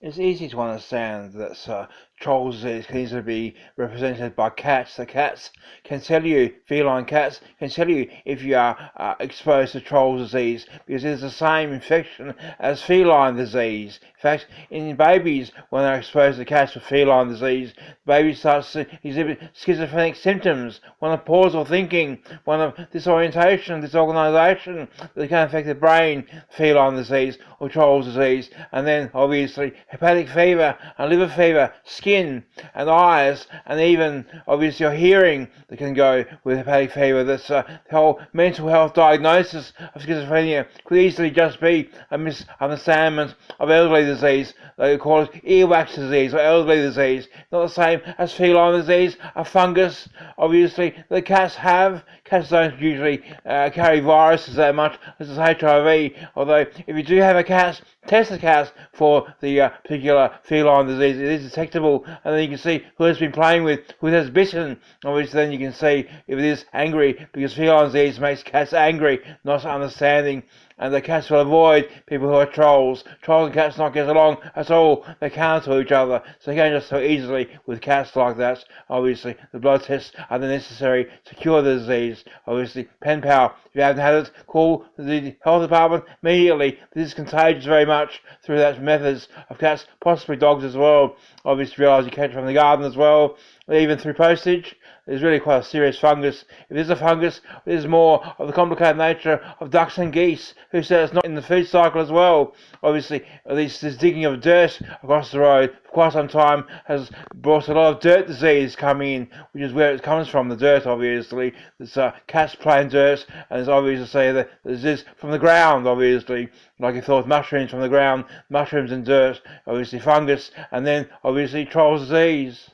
It's easy to understand that trolls disease can easily be represented by cats. The cats can tell you, feline cats can tell you if you are exposed to troll disease because it's the same infection as feline disease. In fact, in babies, when they're exposed to cats with feline disease, the baby starts to exhibit schizophrenic symptoms, one of pausal thinking, one of disorientation, disorganization that can affect the brain, feline disease or troll disease, and then obviously hepatic fever and liver fever, skin and eyes, and even obviously your hearing that can go with hepatic fever. That's the whole mental health diagnosis of schizophrenia could easily just be a misunderstanding of elderly disease. They call it earwax disease or elderly disease. Not the same as feline disease, a fungus. Obviously, the cats have. Cats don't usually carry viruses that much as HIV. Although, if you do have a cat, test the cat for the particular feline disease. It is detectable, and then you can see who has been playing with, who has bitten. Obviously, then you can see if it is angry, because feline disease makes cats angry, not understanding. And the cats will avoid people who are trolls. Trolls and cats not get along at all. They counter each other, so they can't just so easily with cats like that. Obviously, the blood tests are necessary to cure the disease. Obviously, pen pal. If you haven't had it, call the health department immediately. This is contagious very much through that methods of cats, possibly dogs as well. Obviously, realise you catch it from the garden as well, even through postage. It's really quite a serious fungus. If it is a fungus, it is more of the complicated nature of ducks and geese, who said it's not in the food cycle as well. Obviously, this digging of dirt across the road for quite some time has brought a lot of dirt disease coming in, which is where it comes from, the dirt, obviously. There's cats playing dirt, and it's obvious to say that this is from the ground, obviously. Like you thought, mushrooms from the ground, mushrooms and dirt, obviously fungus, and then obviously troll disease.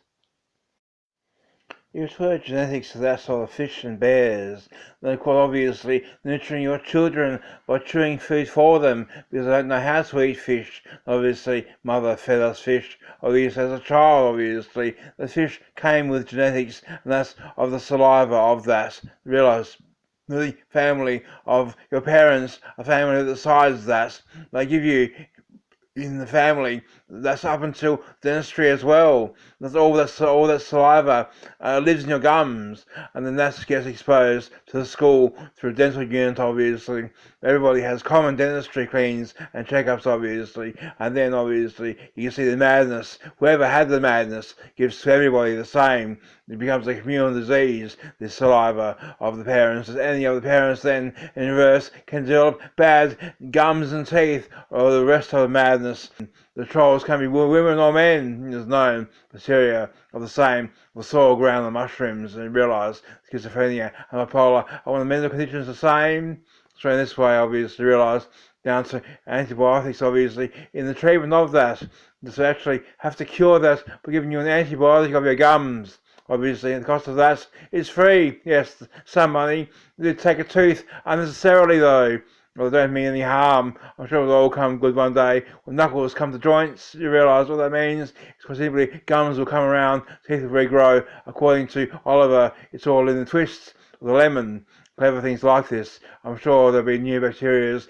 You refer genetics to that sort of fish and bears, then quite obviously nurturing your children by chewing food for them because they don't know how to eat fish. Obviously, mother fed us fish, obviously as a child, obviously. The fish came with genetics, and that's of the saliva of that. Realise the family of your parents, a family that decides that. They give you in the family. That's up until dentistry as well. That's all that saliva lives in your gums, and then that gets exposed to the school through a dental unit. Obviously, everybody has common dentistry cleans and checkups, obviously, and then obviously you can see the madness. Whoever had the madness gives to everybody the same. It becomes a communal disease, this saliva of the parents. As any of the parents then, in reverse, can develop bad gums and teeth, or the rest of the madness. The trolls can be women or men, as known, bacteria of the same, the soil, ground, and mushrooms, and realise schizophrenia and bipolar are one of the mental conditions the same. So in this way, obviously, realise down to antibiotics, obviously, in the treatment of that. To actually have to cure that by giving you an antibiotic of your gums. Obviously, and the cost of that is free. Yes, some money. You take a tooth unnecessarily, though. Well, they don't mean any harm. I'm sure it'll all come good one day. When knuckles come to joints, you realise what that means. It's because simply gums will come around, teeth will regrow. According to Oliver, it's all in the twists of the lemon. Clever things like this. I'm sure there'll be new bacteria